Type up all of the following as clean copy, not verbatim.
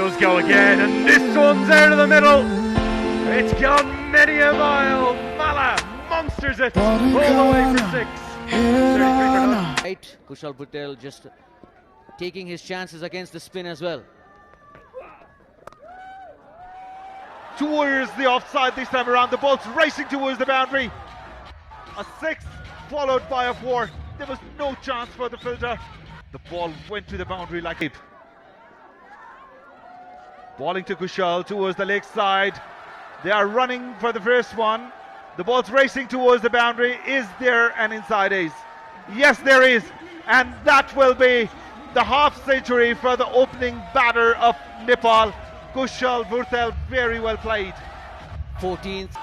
throws go again, and this one's out of the middle. It's gone many a mile. Malla monsters it all the way for 6. 33 for none. Right, Kushal Bhurtel just taking his chances against the spin as well. Towards the offside this time around. The ball's racing towards the boundary. A 6 followed by a 4. There was no chance for the filter. The ball went to the boundary like a balling to Kushal towards the leg side. They are running for the first one. The ball's racing towards the boundary. Is there an inside ace? Yes, there is. And that will be the half century for the opening batter of Nepal. Kushal Bhurtel, very well played. 14th.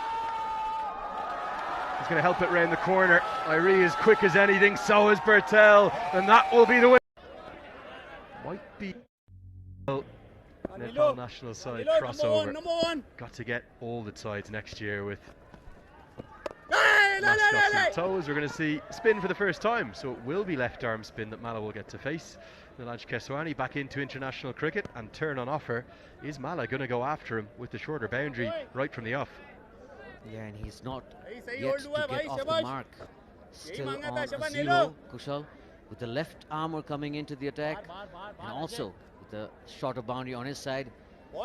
He's going to help it round the corner. Irie is quick as anything, so is Bhurtel, and that will be the win. Might be Nepal national side crossover. Got to get all the sides next year with mascots and toes. We're going to see spin for the first time, so it will be left arm spin that Malla will get to face. Nilaj Keswani back into international cricket, and turn on offer. Is Malla going to go after him with the shorter boundary right from the off? Yeah, and he's not yet to get off the mark. Still on 0, Kushal, with the left armour coming into the attack, and also with the shorter boundary on his side.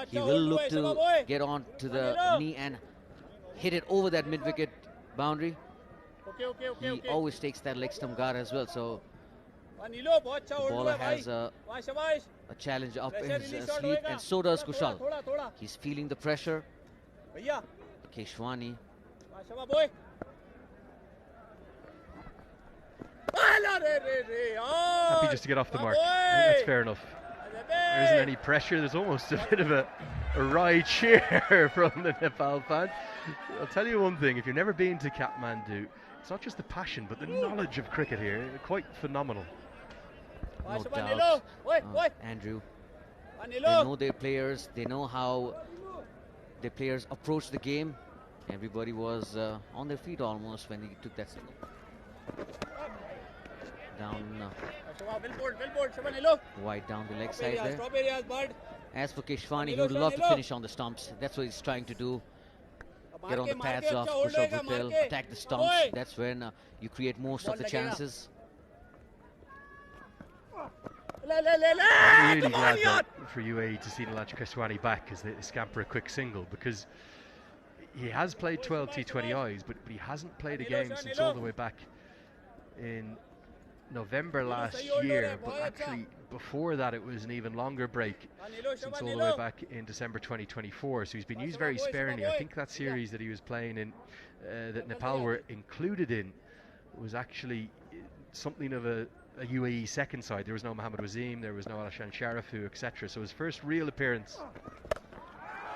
He will look to get on to the knee and hit it over that mid-wicket boundary. He always takes that leg stump guard as well, so the bowler has a challenge up his sleeve, and so does Kushal. He's feeling the pressure. Keshwani. Happy just to get off the mark. I think that's fair enough. There isn't any pressure. There's almost a bit of a wry cheer from the Nepal fans. I'll tell you one thing, if you've never been to Kathmandu, it's not just the passion but the knowledge of cricket here. Quite phenomenal. No doubt. Andrew, they know their players, they know how their players approach the game. Everybody was on their feet almost when he took that single. Down wide down the leg side there. As for Keshwani, he would love to finish on the stumps. That's what he's trying to do. Get on the pads of Kushal Bhurtel, attack the stumps. That's when you create most of the chances. I'm really glad for UAE to see Nilaj Keswani back as they scamper a quick single, because he has played 12 T20Is, but he hasn't played a game since all the way back in November last year. But actually before that it was an even longer break, since all the way back in December 2024. So he's been used very sparingly. I think that series that he was playing in, that Nepal were included in, was actually something of a UAE second side. There was no Mohammad Wasim, there was no Alashan Sharifu, etc. So his first real appearance.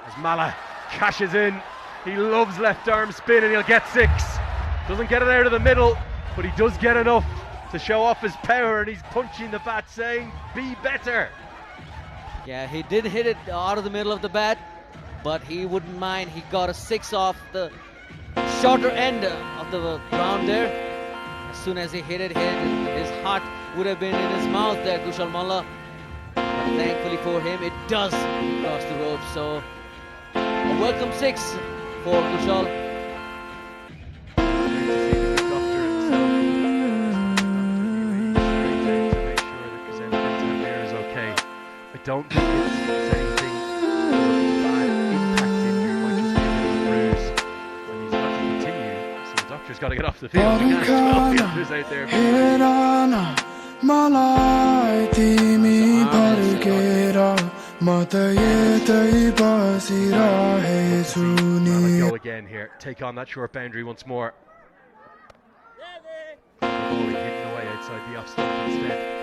As Malla cashes in, he loves left arm spin, and he'll get 6. Doesn't get it out of the middle, but he does get enough to show off his power, and he's punching the bat saying, be better. Yeah, he did hit it out of the middle of the bat, but he wouldn't mind. He got a 6 off the shorter end of the ground there. As soon as he hit it, his heart would have been in his mouth there, Kushal Malla. But thankfully for him, it does cross the road. So a welcome 6 for Kushal. I don't think it's anything bad impact injury. Might just be a bit of a bruise, and he's got to continue. So the doctor's got to get off the field. We can't 12 fielders out there. Go again here. Take on that short boundary once more. Oh, he hit away outside the off stump instead.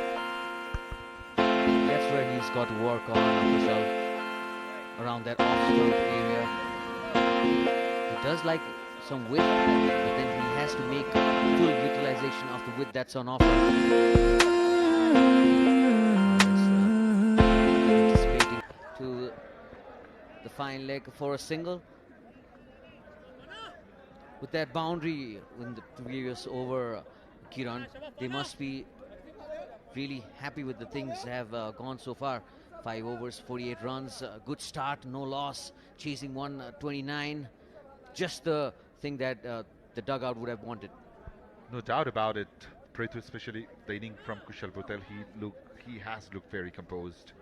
That's where he's got to work on Kushal, around that off-stump area. He does like some width, but then he has to make full utilization of the width that's on offer. Anticipating to the fine leg for a single. With that boundary in the previous over, Kiran, they must be really happy with the things that have gone so far. 5 overs, 48 runs, good start, no loss, chasing 129. Just the thing that the dugout would have wanted. No doubt about it. Prithu, especially the inning from Kushal Bhurtel, he has looked very composed,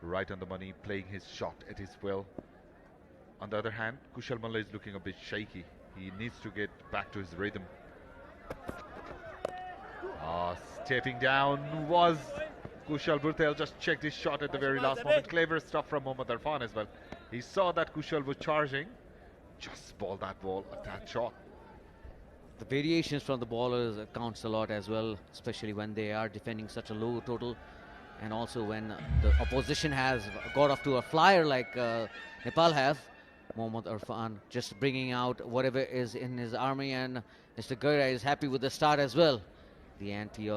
right on the money, playing his shot at his will. On the other hand, Kushal Malla is looking a bit shaky. He needs to get back to his rhythm. Stepping down was Kushal Bhurtel. Just checked his shot at the very last moment. Clever stuff from Mohammad Irfan as well. He saw that Kushal was charging, just balled that ball at that shot. The variations from the bowlers counts a lot as well, especially when they are defending such a low total, and also when the opposition has got off to a flyer like Nepal have. Mohammad Irfan just bringing out whatever is in his army, and Mr. Gurra is happy with the start as well. The anti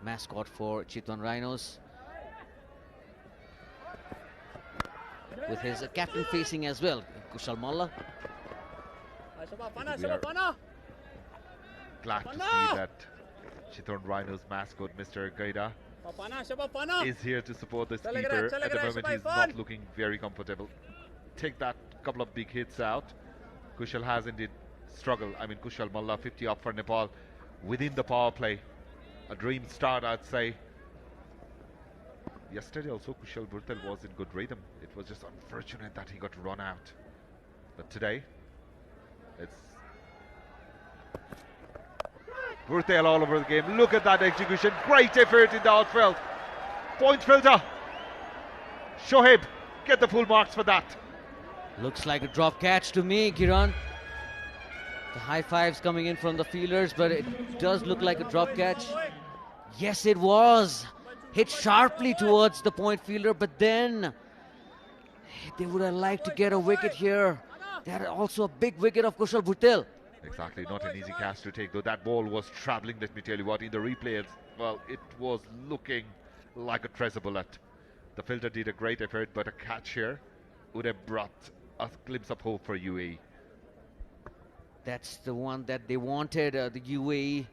mascot for Chitwan Rhinos, with his captain facing as well, Kushal Malla. Glad to see that Chitwan Rhinos mascot, Mr. Gaida, is here to support the keeper. At the moment, he's not looking very comfortable. Take that couple of big hits out. Kushal has indeed struggled. I mean, Kushal Malla 50 up for Nepal within the power play. A dream start, I'd say. Yesterday also, Kushal Bhurtel was in good rhythm. It was just unfortunate that he got run out. But today, it's Bhurtel all over the game. Look at that execution. Great effort in the outfield. Point filter. Shoaib, get the full marks for that. Looks like a drop catch to me, Kiran. The high fives coming in from the fielders, but it does look like a drop catch. Yes, it was. Hit sharply towards the point fielder, but then they would have liked to get a wicket here. They had also a big wicket of Kushal Bhurtel. Exactly, not an easy catch to take, though that ball was travelling, let me tell you what, in the replay, well, it was looking like a treasure bullet. The fielder did a great effort, but a catch here would have brought a glimpse of hope for UAE. That's the one that they wanted, the UAE.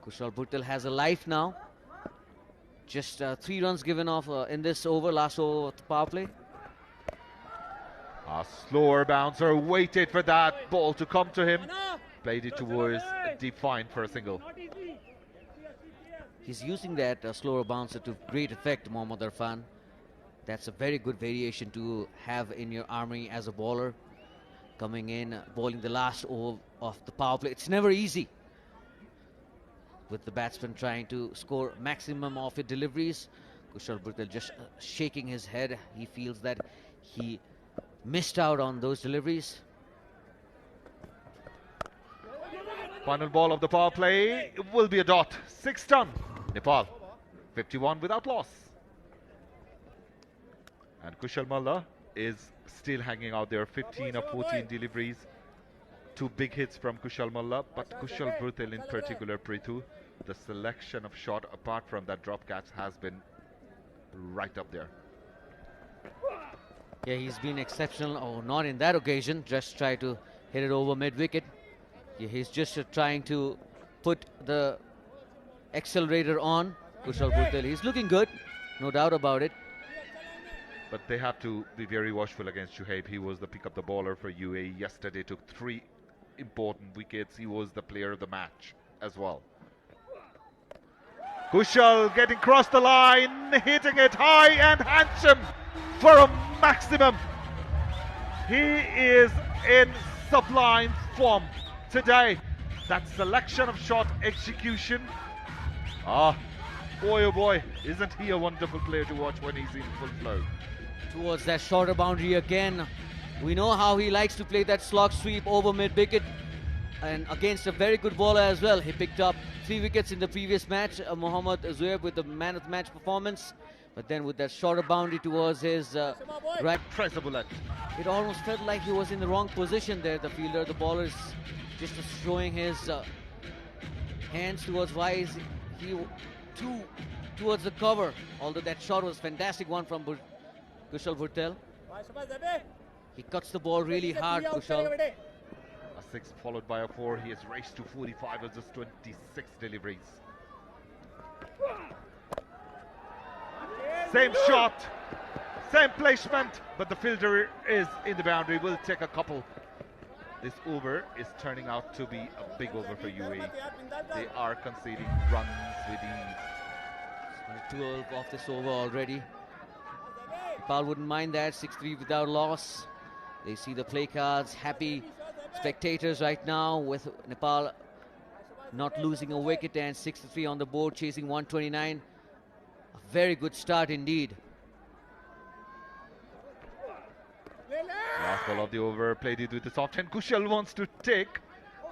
Kushal Bhurtel has a life now. Just 3 runs given off in this over, last over of the power play. A slower bouncer waited for that ball to come to him. Played it towards deep fine for a single. He's using that slower bouncer to great effect, Mohammad Irfan. That's a very good variation to have in your army as a bowler. Coming in, bowling the last over of the power play. It's never easy, with the batsman trying to score maximum of his deliveries. Kushal Bhurtel just shaking his head. He feels that he missed out on those deliveries. Final ball of the power play will be a dot. 6 done. Nepal 51 without loss. And Kushal Malla is still hanging out there. 15 of 14 deliveries. 2 big hits from Kushal Malla, but Kushal Bhurtel in particular, Prithu, the selection of shot apart from that drop catch has been right up there. Yeah, he's been exceptional, or not in that occasion, just try to hit it over mid-wicket. Yeah, he's just trying to put the accelerator on. Kushal Bhurtel, he's looking good, no doubt about it. But they have to be very watchful against Shoaib. He was the pick-up-the bowler for UAE yesterday, took 3 important wickets. He was the player of the match as well. Kushal getting across the line, hitting it high and handsome for a maximum. He is in sublime form today. That selection of shot execution. Boy oh boy, isn't he a wonderful player to watch when he's in full flow. Towards that shorter boundary again. We know how he likes to play that slog sweep over mid-wicket, and against a very good bowler as well. He picked up 3 wickets in the previous match. Mohammad Zuhair with the man of the match performance, but then with that shorter boundary towards his right, Treasure bullet. it almost felt like he was in the wrong position there. The fielder, the bowler is just showing his hands towards why is he towards the cover. Although that shot was fantastic one from Kushal Bhurtel. He cuts the ball really hard, Kushal. A 6 followed by a 4. He has raced to 45 with just 26 deliveries. Same shot, same placement, but the fielder is in the boundary. Will take a couple. This over is turning out to be a big over for UAE. They are conceding runs with ease. 12 off this over already. Nepal wouldn't mind that. 6-3 without loss. They see the play cards. Happy spectators right now with Nepal not losing a wicket, and 6-3 on the board, chasing 129. A very good start indeed. Last ball of the over, played it with the soft hand. Kushal wants to take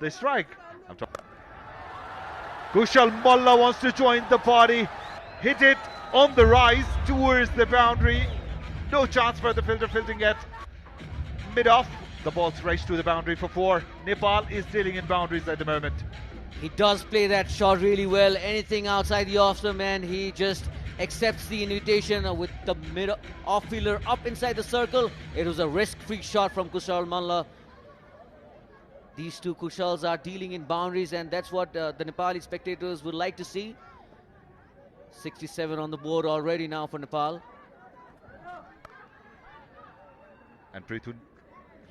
the strike. Kushal Malla wants to join the party. Hit it on the rise towards the boundary. No chance for the fielder, fielding it mid-off. The ball's raced to the boundary for 4. Nepal is dealing in boundaries at the moment. He does play that shot really well. Anything outside the off-stump, man, he just accepts the invitation with the mid-off fielder up inside the circle. It was a risk-free shot from Kushal Malla. These two Kushals are dealing in boundaries, and that's what the Nepali spectators would like to see. 67 on the board already now for Nepal. And Prithun,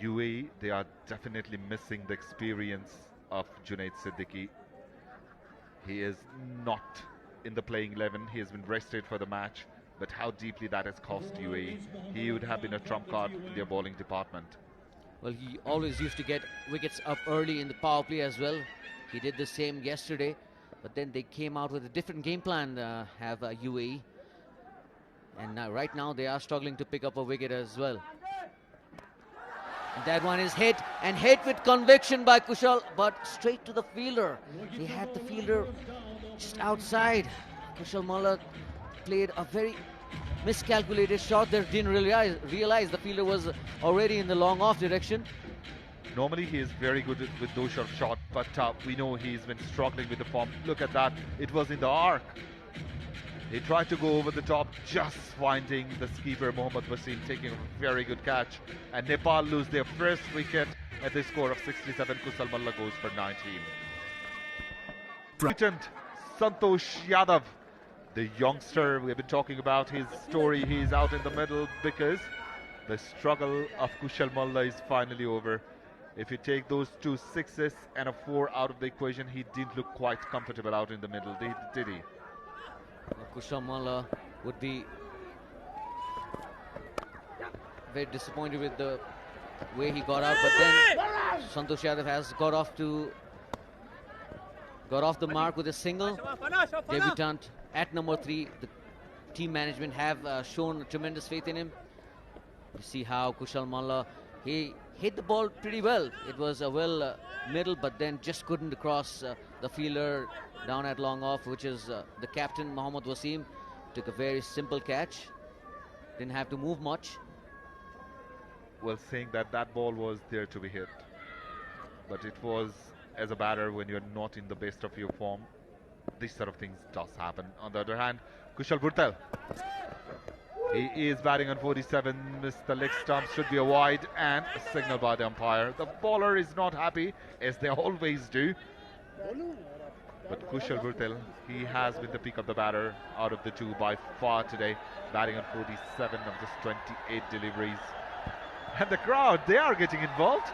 UAE, they are definitely missing the experience of Junaid Siddiqui. He is not in the playing 11. He has been rested for the match, but how deeply that has cost UAE. He would have been a trump card in their bowling department. Well, he always used to get wickets up early in the power play as well. He did the same yesterday, but then they came out with a different game plan, UAE. And right now they are struggling to pick up a wicket as well. And that one is hit, and hit with conviction by Kushal, but straight to the fielder. They had the fielder just outside. Kushal Malla played a very miscalculated shot there. Didn't realize the fielder was already in the long off direction. Normally he is very good with those sort of shots, but we know he's been struggling with the form. Look at that, it was in the arc. He tried to go over the top, just finding the skipper Mohammad Wasim taking a very good catch. And Nepal lose their first wicket at the score of 67. Kushal Malla goes for 19. Debutant Santosh Yadav, the youngster, we have been talking about his story. He's out in the middle because the struggle of Kushal Malla is finally over. If you take those 2 6s and a 4 out of the equation, he didn't look quite comfortable out in the middle, did he? Kushal Malla would be very disappointed with the way he got out, but then Santosh Yadav has got off the mark with a single. Debutant at number 3. The team management have shown tremendous faith in him. You see how Kushal Malla, he hit the ball pretty well. It was a middle, but then just couldn't cross the fielder down at long off, which is the captain Mohammad Wasim. Took a very simple catch, didn't have to move much. Well, saying that ball was there to be hit, but it was, as a batter, when you're not in the best of your form, this sort of things does happen. On the other hand, Kushal Bhurtel, he is batting on 47. Missed the leg stump, should be a wide, and a signal by the umpire. The bowler is not happy, as they always do. But Kushal Bhurtel, he has been the peak of the batter out of the 2 by far today, batting on 47 of just 28 deliveries. And the crowd, they are getting involved.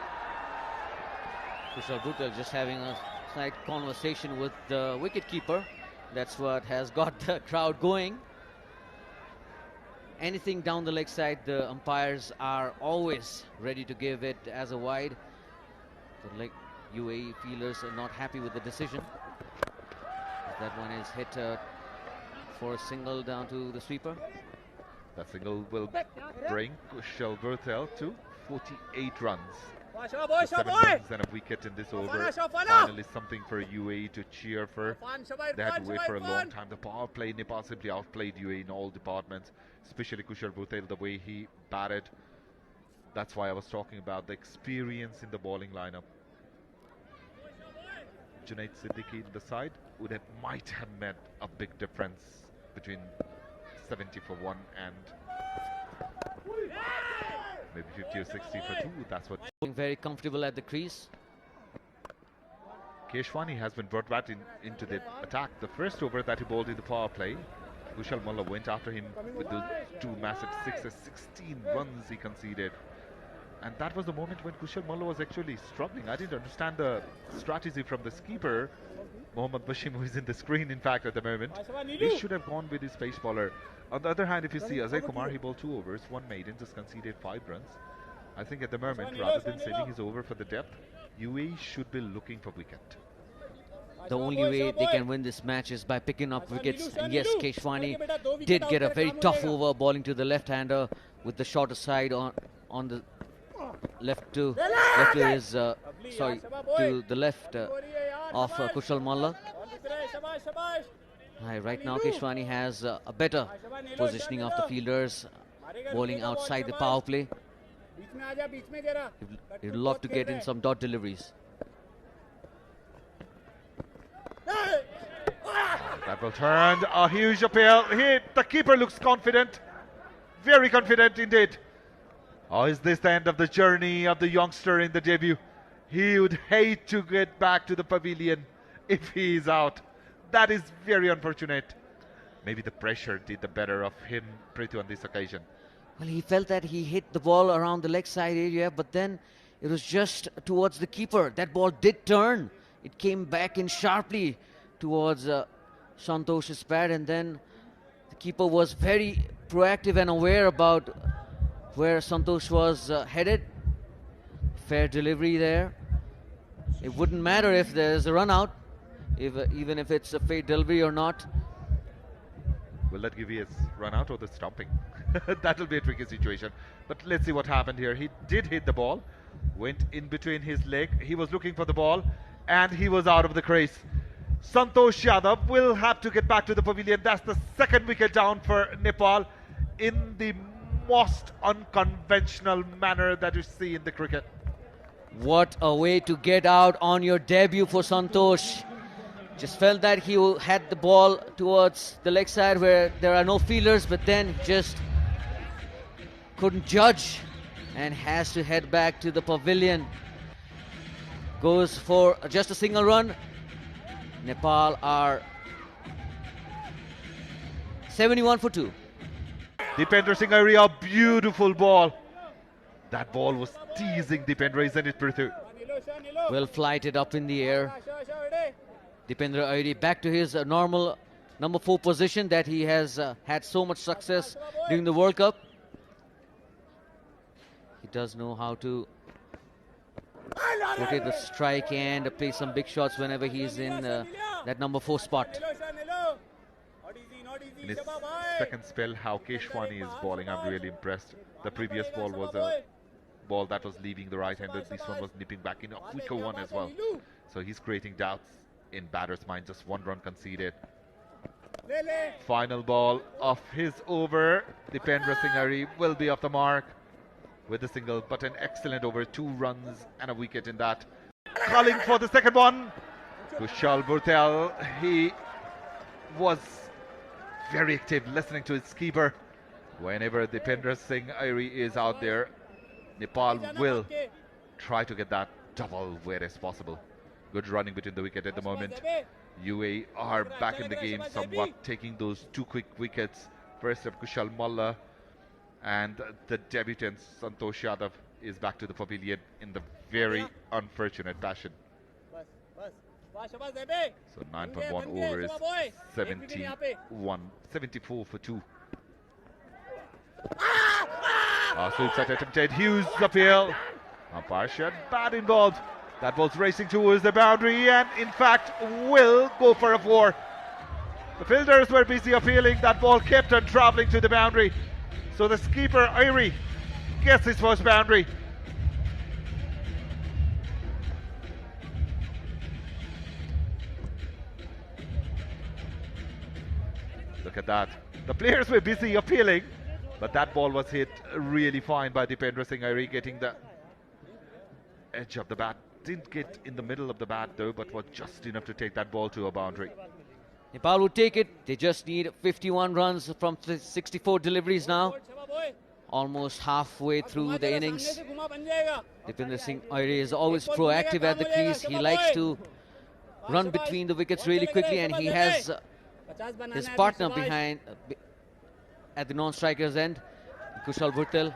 Kushal Bhurtel just having a slight conversation with the wicketkeeper. That's what has got the crowd going. Anything down the leg side, the umpires are always ready to give it as a wide. The leg UAE fielders are not happy with the decision. That one is hit for a single down to the sweeper. That single will bring Kushal Bhurtel to 48 runs. 7 runs and a wicket in this over. Finally something for UAE to cheer for. They had to wait for a long time. The power play, Nepal simply outplayed UAE in all departments, especially Kushal Bhurtel, the way he batted. That's why I was talking about the experience in the bowling lineup. Junaid Siddiqui in the side might have made a big difference between 70 for 1 and maybe 50 or 60 for 2. That's what. Very comfortable at the crease. Keshwani has been brought back into the attack. The first over that he bowled in the power play, Kushal Malla went after him with those two massive sixes, 16 runs he conceded. And that was the moment when Kushal Malla was actually struggling. I didn't understand the strategy from the skipper. Mohammad Bashim, who is in the screen, in fact, at the moment. He should have gone with his pace bowler. On the other hand, if you see Ajay Kumar, he bowled 2 overs, 1 maiden, just conceded 5 runs. I think at the moment, rather than sending his over for the depth, UAE should be looking for wicket. The only way they can win this match is by picking up wickets. And yes, Keshwani did get a very tough over, bowling to the left-hander with the shorter side on the left to his to the left of Kushal Malla. Right now, Keshwani has a better positioning of the fielders, bowling outside the power play. He'd love to get in some dot deliveries. That will turn a huge appeal. The keeper looks confident, very confident indeed. Oh, is this the end of the journey of the youngster in the debut? He would hate to get back to the pavilion if he is out. That is very unfortunate. Maybe the pressure did the better of him, Prithu, on this occasion. Well, he felt that he hit the ball around the leg side area, but then it was just towards the keeper. That ball did turn. It came back in sharply towards Santosh's pad, and then the keeper was very proactive and aware about where Santosh was headed. Fair delivery there. It wouldn't matter if there's a run out, even if it's a fair delivery or not. Will that give you a run out or the stomping? That will be a tricky situation. But let's see what happened here. He did hit the ball, went in between his leg. He was looking for the ball, and he was out of the crease. Santosh Yadav will have to get back to the pavilion. That's the 2nd wicket down for Nepal in the most unconventional manner that you see in the cricket. What a way to get out on your debut for Santosh. Just felt that he had the ball towards the leg side where there are no fielders, but then just couldn't judge and has to head back to the pavilion. Goes for just a single run. Nepal are 71 for 2. Dipender Singh Airi, a beautiful ball. That ball was teasing Dipender, isn't it, Prithu? Well flighted up in the air. Dipender Airi back to his normal number 4 position that he has had so much success during the World Cup. He does know how to rotate the strike and play some big shots whenever he's in that number 4 spot. In his 2nd spell, how Keshwani is bowling, I'm really impressed. The previous ball was a ball that was leaving the right-hander. This one was nipping back in a quicker one as well. So he's creating doubts in batters' mind. Just 1 run conceded. Final ball of his over. Dipender Singh Airi will be off the mark with a single, but an excellent over. 2 runs and a wicket in that. Calling for the 2nd one. Kushal Bhurtel, he was very active, listening to his keeper. Whenever Dipender Singh Airi is out there, Nepal will try to get that double where as possible. Good running between the wicket at the moment. UAE are back in the game somewhat, taking those 2 quick wickets. First up, Kushal Malla, and the debutant Santosh Yadav is back to the pavilion in the very unfortunate fashion. So 9.1 overs, 74 for 2. Sweep set attempted, huge appeal. Umpire said bad involved. That ball's racing towards the boundary and in fact will go for a 4. The fielders were busy appealing. That ball kept on travelling to the boundary. So the skipper Airi gets his first boundary. Look at that. The players were busy appealing, but that ball was hit really fine by Dipender Singh Airi, getting the edge of the bat. Didn't get in the middle of the bat though, but was just enough to take that ball to a boundary. Nepal would take it. They just need 51 runs from 64 deliveries now. Almost halfway through the innings. Dipender Singh Airi is always proactive at the crease. He likes to run between the wickets really quickly, and he has his partner behind at the non-striker's end, Kushal Bhurtel,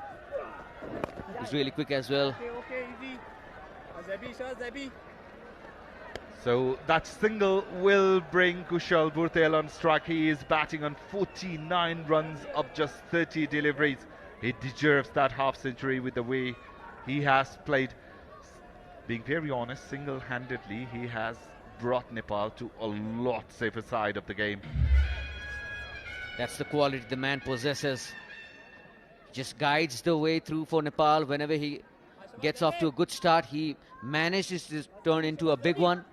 is really quick as well. So that single will bring Kushal Bhurtel on strike. He is batting on 49 runs of just 30 deliveries. He deserves that half century with the way he has played. Being very honest, single-handedly, he has brought Nepal to a lot safer side of the game. That's the quality the man possesses. Just guides the way through for Nepal. Whenever he gets off to a good start, he manages to turn into a big one.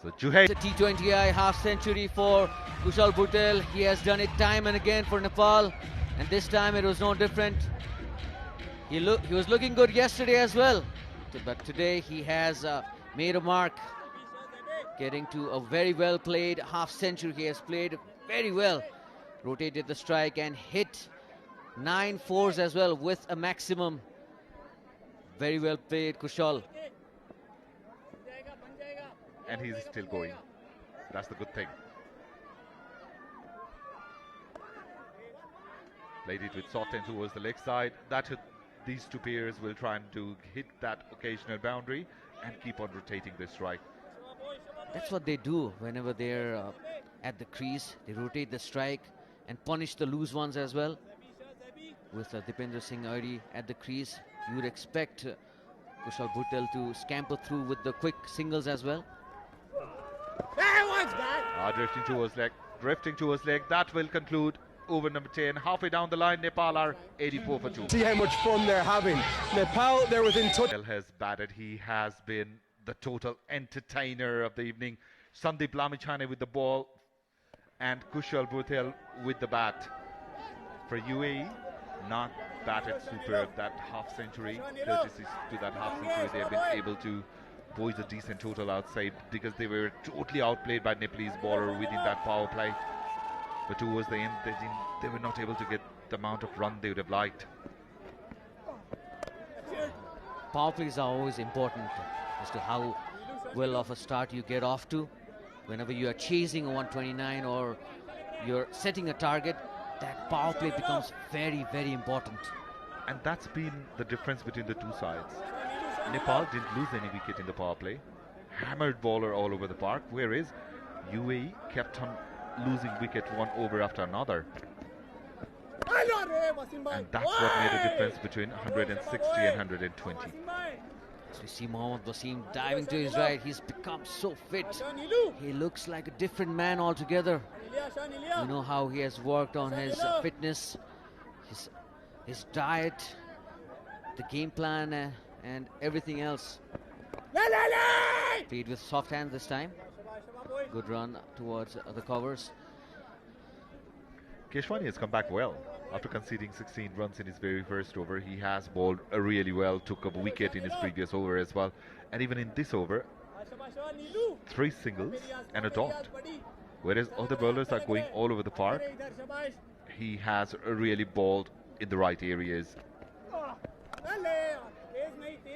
So Juhay, The T20I half century for Kushal Bhurtel. He has done it time and again for Nepal, and this time it was no different. He was looking good yesterday as well, but today he has made a mark, getting to a very well played half century. He has played very well, rotated the strike and hit 9 fours as well with a maximum. Very well played, Kushal. and he's still going. That's the good thing. Played it with Sotten towards the leg side. These two players will try and hit that occasional boundary and keep on rotating the strike. That's what they do whenever they're at the crease. They rotate the strike and punish the loose ones as well. With Dipendra Singh Airi at the crease, you would expect Kushal Bhurtel to scamper through with the quick singles as well. Drifting towards leg. That will conclude over number 10. Halfway down the line, Nepal are 84 for 2. See how much fun they're having. Nepal, they're within touch. Has batted. He has been the total entertainer of the evening. Sandeep Lamichhane with the ball and Kushal Bhurtel with the bat. For UAE, not batted superb. That half century, courtesy to that half century, they have been able to poise a decent total outside because they were totally outplayed by Nepalese bowler within that power play. But towards the end, they were not able to get the amount of run they would have liked. Power plays are always important as to how well of a start you get off to. Whenever you are chasing a 129 or you're setting a target, that power play becomes very, very important. And that's been the difference between the two sides. Nepal didn't lose any wicket in the power play. Hammered bowler all over the park, whereas UAE kept on losing wicket one over after another. And that's what made a difference between 160 and 120. As we see Mohammad Wasim diving to his right, he's become so fit. He looks like a different man altogether. You know how he has worked on his fitness, his diet, the game plan and everything else. Played with soft hands this time. Good run towards the covers. Keshwani has come back well. After conceding 16 runs in his very first over, he has bowled really well, took a wicket in his previous over as well. And even in this over, 3 singles and a dot. Whereas other bowlers are going all over the park, he has really bowled in the right areas.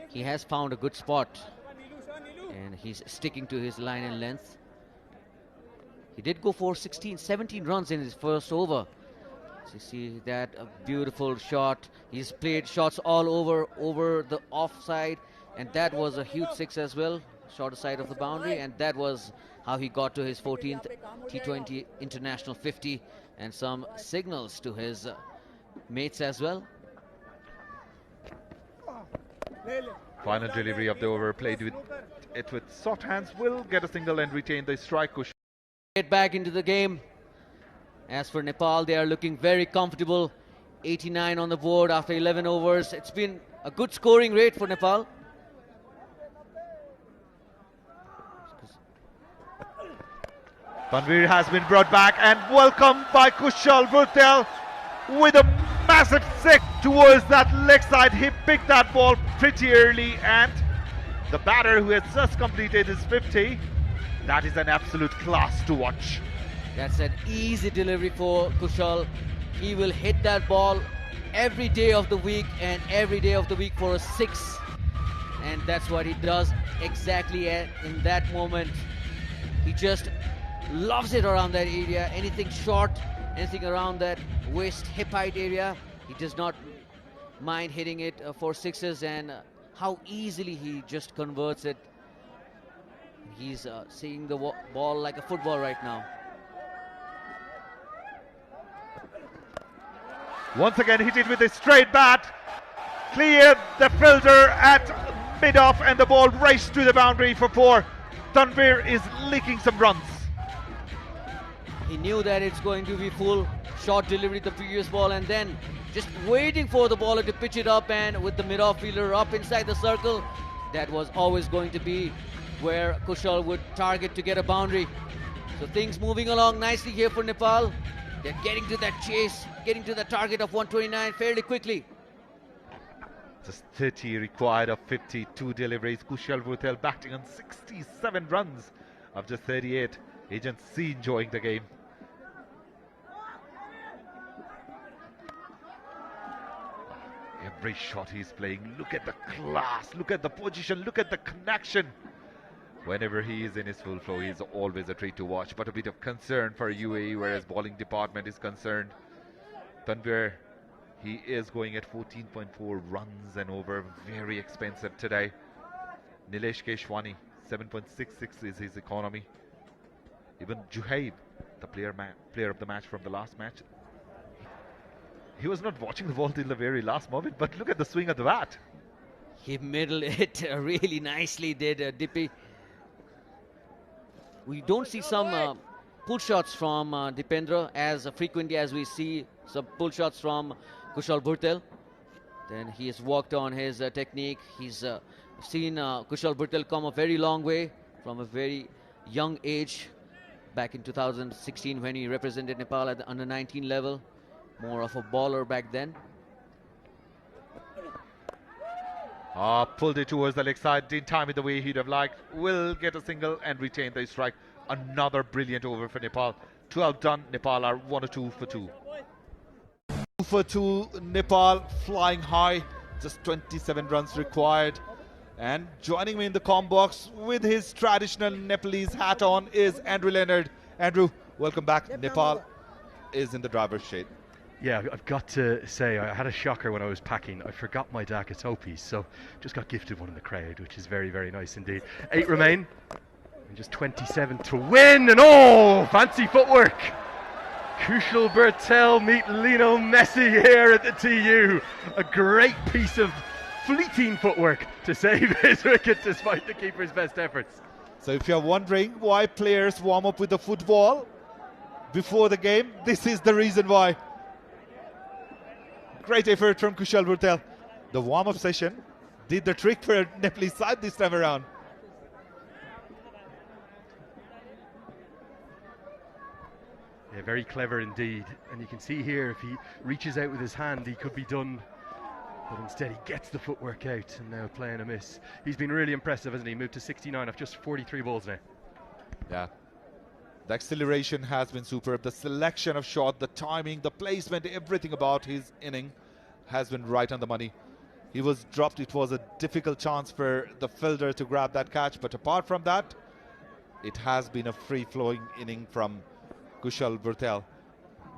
He has found a good spot and he's sticking to his line and length. He did go for 17 runs in his first over. So you see that a beautiful shot. He's played shots all over the offside, and that was a huge 6 as well, shorter side of the boundary, and that was how he got to his 14th T20 international 50 and some signals to his mates as well. Final delivery of the over, played with soft hands, will get a single and retain the strike. Get back into the game. As for Nepal, they are looking very comfortable. 89 on the board after 11 overs. It's been a good scoring rate for Nepal. Tanvir has been brought back and welcomed by Kushal Bhurtel with a massive 6 towards that leg side. He picked that ball pretty early, and the batter who has just completed his 50, that is an absolute class to watch. That's an easy delivery for Kushal. He will hit that ball every day of the week and every day of the week for a 6. And that's what he does exactly in that moment. He just loves it around that area. Anything short, anything around that waist hip height area, he does not mind hitting it for sixes, and how easily he just converts it. He's seeing the ball like a football right now. Once again hit it with a straight bat, cleared the fielder at mid-off, and the ball raced to the boundary for 4. Tanvir is leaking some runs. He knew that it's going to be full. Short delivery the previous ball, and then just waiting for the bowler to pitch it up, and with the mid-off fielder up inside the circle, that was always going to be where Kushal would target to get a boundary. So things moving along nicely here for Nepal. They're getting to that chase, getting to the target of 129 fairly quickly. Just 30 required of 52 deliveries. Kushal Bhurtel batting on 67 runs of just 38. Agent C enjoying the game. Every shot he's playing, look at the class, look at the position, look at the connection. Whenever he is in his full flow, he's always a treat to watch, but a bit of concern for UAE whereas bowling department is concerned. Tanvir, he is going at 14.4 runs and over, very expensive today. Nilesh Keshwani, 7.66 is his economy. Even Juhaib, the player of the match from the last match, he was not watching the ball till the very last moment, but look at the swing of the bat. He middled it really nicely, did Dippy. We don't see some pull shots from Dipendra as frequently as we see some pull shots from Kushal Bhurtel. Then he has worked on his technique. He's seen Kushal Bhurtel come a very long way from a very young age back in 2016 when he represented Nepal at the under-19 level. More of a bowler back then. Pulled it towards the leg side, didn't time it the way he'd have liked. Will get a single and retain the strike. Another brilliant over for Nepal. 12 done. Nepal are 1 or 2 for 2. 2 for 2. Nepal flying high. Just 27 runs required. And joining me in the comm box with his traditional Nepalese hat on is Andrew Leonard. Andrew, welcome back. Nepal is in the driver's shade. Yeah, I've got to say, I had a shocker when I was packing. I forgot my Dakatopies, so just got gifted one in the crowd, which is very, very nice indeed. 8 remain, and just 27 to win, and oh, fancy footwork. Kushal Bhurtel meet Lionel Messi here at the TU. A great piece of fleeting footwork to save his wicket despite the keeper's best efforts. So if you're wondering why players warm up with the football before the game, this is the reason why. Great effort from Kushal Bhurtel. The warm-up session did the trick for Nepalese side this time around. Yeah, very clever indeed. And you can see here, if he reaches out with his hand, he could be done. But instead he gets the footwork out, and now playing a miss. He's been really impressive, hasn't he? Moved to 69 off just 43 balls now. Yeah. The acceleration has been superb. The selection of shot, the timing, the placement, everything about his inning has been right on the money. He was dropped. It was a difficult chance for the fielder to grab that catch. But apart from that, it has been a free-flowing inning from Kushal Bhurtel.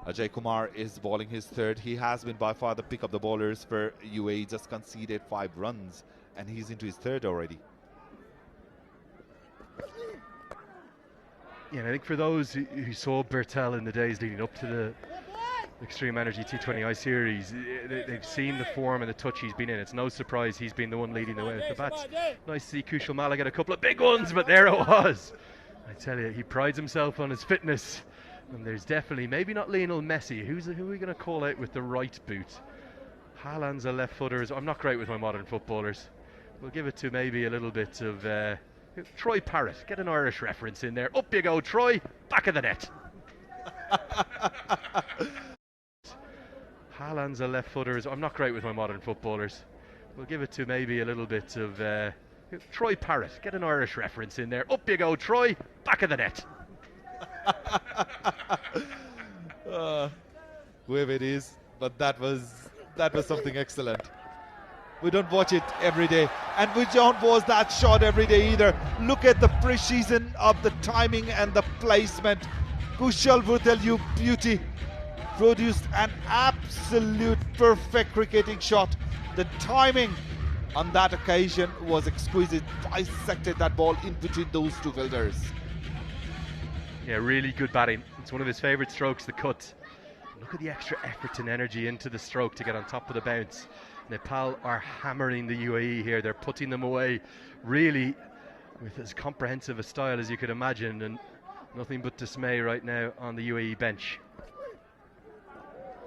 Ajay Kumar is bowling his third. He has been by far the pick of the bowlers for UAE. Just conceded 5 runs, and he's into his third already. Yeah, and I think for those who saw Bhurtel in the days leading up to the Extreme Energy T20I series, they've seen the form and the touch he's been in. It's no surprise he's been the one leading the way with the bats. Nice to see Kushal Malla get a couple of big ones, but there it was. I tell you, he prides himself on his fitness. And there's definitely, maybe not Lionel Messi, who are we going to call out with the right boot? Haaland's a left footer. I'm not great with my modern footballers. We'll give it to maybe a little bit of Troy Parrott. Get an Irish reference in there. Up you go, Troy. Back of the net. Haaland's a left footer. I'm not great with my modern footballers. We'll give it to maybe a little bit of Troy Parrott. Get an Irish reference in there. Up you go, Troy. Back of the net. Whoever it is, but that was something excellent. We don't watch it every day, and we don't watch that shot every day either. Look at the precision up the timing and the placement. Kushal Bhurtel, you beauty, produced an absolute perfect cricketing shot. The timing on that occasion was exquisite, bisected that ball in between those two fielders. Yeah, really good batting. It's one of his favourite strokes, the cut. Look at the extra effort and energy into the stroke to get on top of the bounce. Nepal are hammering the UAE here. They're putting them away really with as comprehensive a style as you could imagine, and nothing but dismay right now on the UAE bench.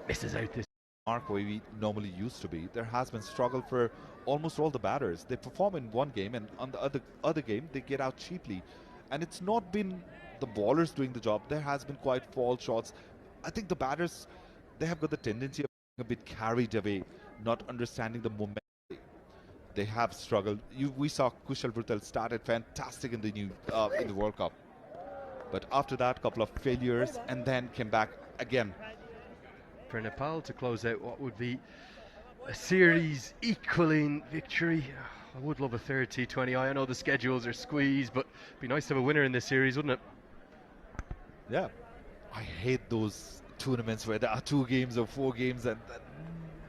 Misses out this Mark where we normally used to be. There has been struggle for almost all the batters. They perform in one game, and on the other game they get out cheaply. And it's not been the bowlers doing the job. There has been quite fall shots. I think the batters, they have got the tendency of being a bit carried away, not understanding the momentum. They have struggled. We saw Kushal Bhurtel started fantastic in the World Cup, but after that, couple of failures, and then came back again. For Nepal to close out what would be a series equaling victory. I would love a third T20I. I know the schedules are squeezed, but it'd be nice to have a winner in this series, wouldn't it? Yeah, I hate those tournaments where there are 2 games or 4 games, and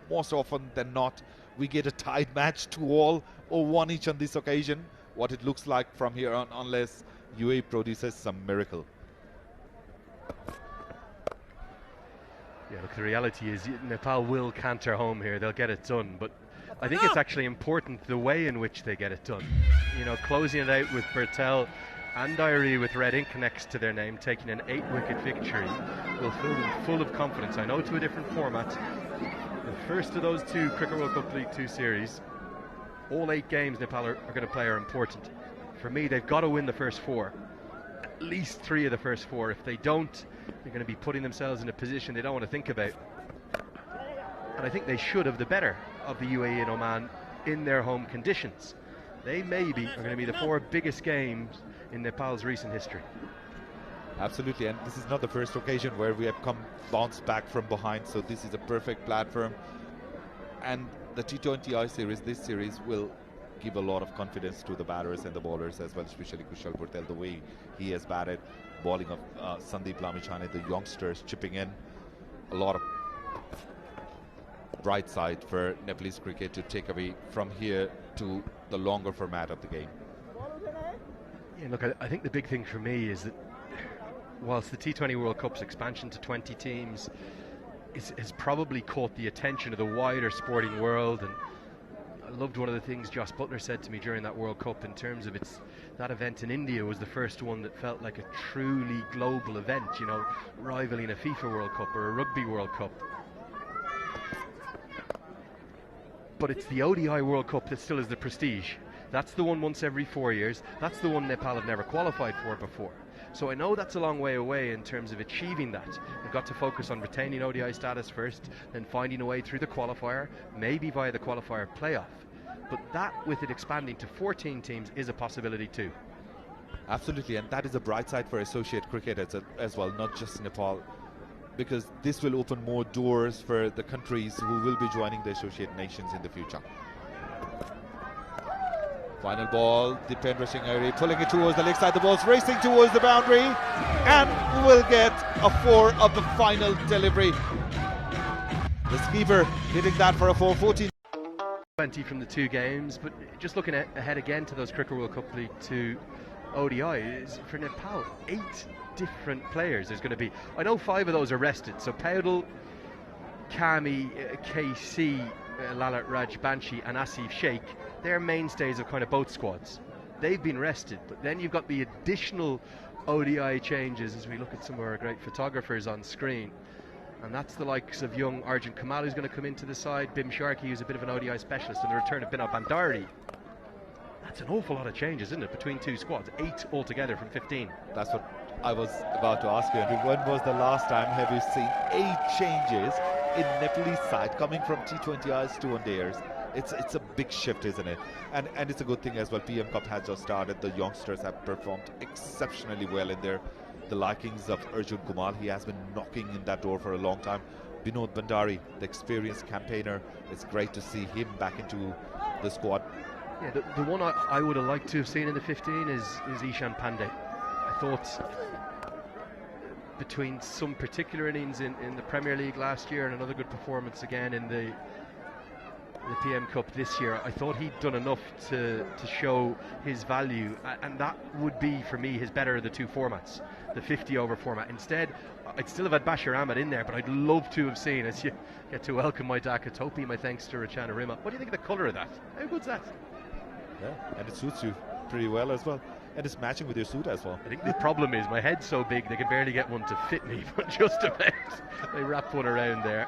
most often than not we get a tied match, 2-all or 1 each on this occasion. What it looks like from here on, unless UAE produces some miracle. Yeah, look, the reality is Nepal will canter home here. They'll get it done, but I think it's actually important the way in which they get it done. You know, closing it out with Bhurtel and Diary with red ink next to their name, taking an 8-wicket victory, will fill them full of confidence. I know to a different format. The first of those 2 Cricket World Cup League 2 series, all 8 games Nepal are going to play are important. For me, they've got to win the first 4. At least 3 of the first 4. If they don't, they're going to be putting themselves in a position they don't want to think about. And I think they should have the better of the UAE and Oman in their home conditions. They maybe are going to be the 4 biggest games in Nepal's recent history. Absolutely, and this is not the first occasion where we have bounced back from behind, so this is a perfect platform. And the T20I series, this series will give a lot of confidence to the batters and the bowlers as well, especially Kushal Bhurtel, the way he has batted, bowling of Sandeep Lamichhane, the youngsters chipping in. A lot of bright side for Nepalese cricket to take away from here to the longer format of the game. Yeah, look, I think the big thing for me is that whilst the T20 World Cup's expansion to 20 teams has probably caught the attention of the wider sporting world, and I loved one of the things Joss Butler said to me during that World Cup in terms of that event in India was the first one that felt like a truly global event, you know, rivaling a FIFA World Cup or a Rugby World Cup. But it's the ODI World Cup that still is the prestige. That's the one once every 4 years. That's the one Nepal have never qualified for before. So I know that's a long way away in terms of achieving that. They've got to focus on retaining ODI status first, then finding a way through the qualifier, maybe via the qualifier playoff. But that, with it expanding to 14 teams, is a possibility too. Absolutely, and that is a bright side for associate cricket as well, not just Nepal, because this will open more doors for the countries who will be joining the associate nations in the future. Final ball, Dipendra Singh Airi pulling it towards the leg side. The ball's racing towards the boundary, and we'll get a 4 of the final delivery. The skipper hitting that for a 4-14. 20 from the 2 games, but just looking ahead again to those Cricket World Cup League 2 ODIs, for Nepal, 8 different players there's going to be. I know 5 of those are rested, so Powerplay, Kami, KC, Lalit Rajbanshi and Asif Sheikh, they're mainstays of kind of both squads. They've been rested, but then you've got the additional ODI changes as we look at some of our great photographers on screen. And that's the likes of young Arjun Kamal, who's going to come into the side, Bim Sharkey, who's a bit of an ODI specialist, and the return of Binod Bandari. That's an awful lot of changes, isn't it, between 2 squads? 8 altogether from 15. That's what I was about to ask you, Andrew. When was the last time have you seen 8 changes in Nepalese side coming from T20Is to one-dayers? It's a big shift, isn't it? And it's a good thing as well. PM Cup has just started. The youngsters have performed exceptionally well in there. The likings of Arjun Kamal, he has been knocking in that door for a long time. Binod Bandari, the experienced campaigner, it's great to see him back into the squad. Yeah, the one I would have liked to have seen in the 15 is Ishan Pandey. thought between some particular innings in the Premier League last year and another good performance again in the PM Cup this year, I thought he'd done enough to show his value, and that would be for me his better of the two formats, the 50 over format. Instead, I'd still have had Bashir Ahmed in there, but I'd love to have seen, as you get to welcome my Dhaka Topi, my thanks to Rachana Rima. What do you think of the colour of that? How good's that? Yeah, and it suits you pretty well as well. And it's matching with your suit as well. I think the problem is my head's so big they can barely get one to fit me, but just about. They wrap one around there.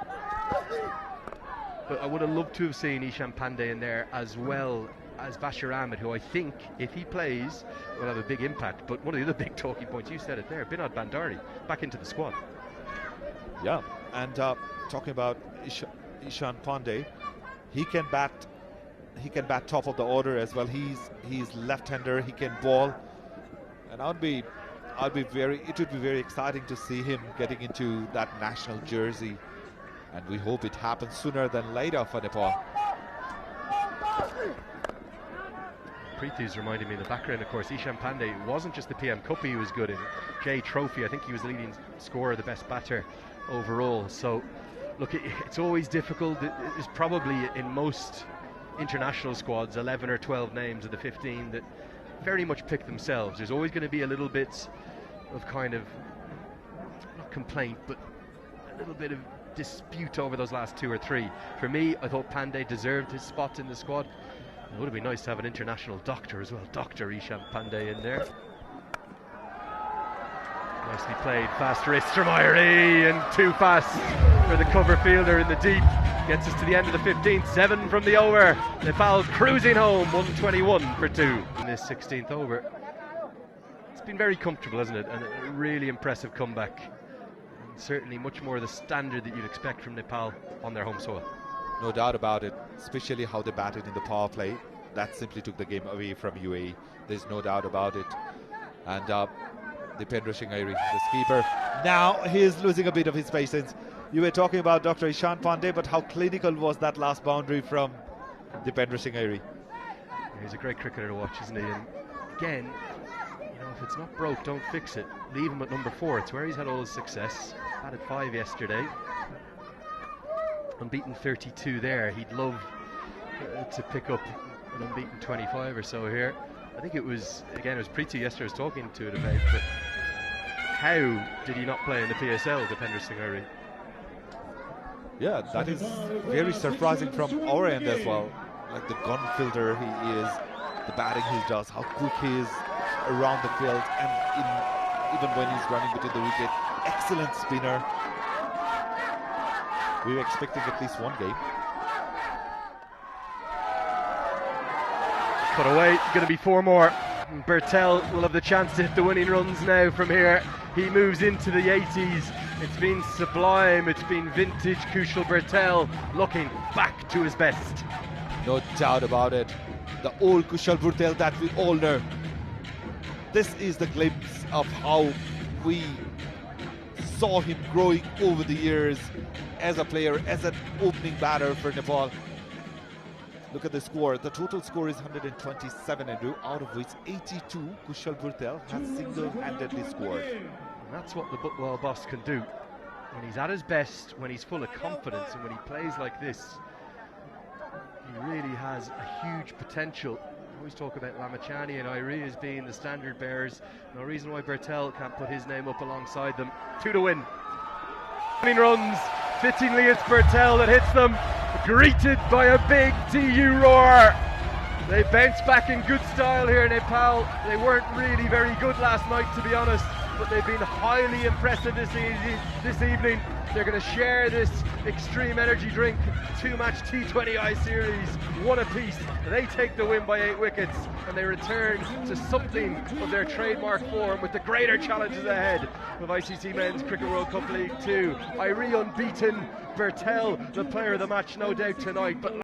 But I would have loved to have seen Ishan Pandey in there as well as Bashir Ahmed, who I think, if he plays, will have a big impact. But one of the other big talking points, you said it there, Binod Bandari back into the squad. Yeah, and talking about Ishan Pandey, he can bat top of the order as well. He's left-hander, he can ball, and it would be very exciting to see him getting into that national jersey, and we hope it happens sooner than later for Nepal. Preethi's reminding me in the background, of course, Ishan Pandey wasn't just the PM Cup he was good in. J Trophy, I think he was the leading scorer, the best batter overall. So, look, it's always difficult. There's probably in most international squads 11 or 12 names of the 15 that very much pick themselves. There's always going to be a little bit of kind of, not complaint, but a little bit of dispute over those last two or three. For me, I thought Pandey deserved his spot in the squad. It would have been nice to have an international doctor as well, Dr. Ishan Pandey in there. Nicely played, fast wrist from Irie, and too fast for the cover fielder in the deep. Gets us to the end of the 15th, 7 from the over. Nepal cruising home, 121 for 2 in this 16th over. It's been very comfortable, hasn't it? And a really impressive comeback. And certainly much more the standard that you'd expect from Nepal on their home soil. No doubt about it, especially how they batted in the power play. That simply took the game away from UAE. There's no doubt about it. And Dipendra Singh Airi, the skipper, now he's losing a bit of his patience. You were talking about Dr. Ishan Pandey, but how clinical was that last boundary from Dipendra Singh Airi? He's a great cricketer to watch, isn't he? And again, you know, if it's not broke, don't fix it. Leave him at number 4. It's where he's had all his success. Batted 5 yesterday. Unbeaten 32 there. He'd love to pick up an unbeaten 25 or so here. I think it was, again, it was Preeti yesterday I was talking to it about, but how did he not play in the PSL, Dipendra Singh Airi? Yeah, that is very surprising from our end as well. Like the gun fielder he is, the batting he does, how quick he is around the field, and even when he's running between the wicket, excellent spinner. We were expecting at least one game. Cut away, going to be 4 more. Bhurtel will have the chance to hit the winning runs now from here. He moves into the 80s. It's been sublime, it's been vintage Kushal Bhurtel looking back to his best. No doubt about it. The old Kushal Bhurtel that we all know. This is the glimpse of how we saw him growing over the years as a player, as an opening batter for Nepal. Look at the score. The total score is 127, Andrew, out of which 82 Kushal Bhurtel has single-handedly scored. And that's what the Butwell boss can do. When he's at his best, when he's full of confidence, and when he plays like this, he really has a huge potential. I always talk about Lamachani and Irie as being the standard bearers. No reason why Bhurtel can't put his name up alongside them. 2 to win. Winning runs. Fittingly, it's Bhurtel that hits them, greeted by a big TU roar. They bounce back in good style here in Nepal. They weren't really very good last night, to be honest, but they've been highly impressive this evening. They're going to share this extreme energy drink 2-match T20I series, 1 apiece. They take the win by 8 wickets, and they return to something of their trademark form with the greater challenges ahead of ICC Men's Cricket World Cup League 2. Irie unbeaten, Bhurtel the player of the match, no doubt tonight, but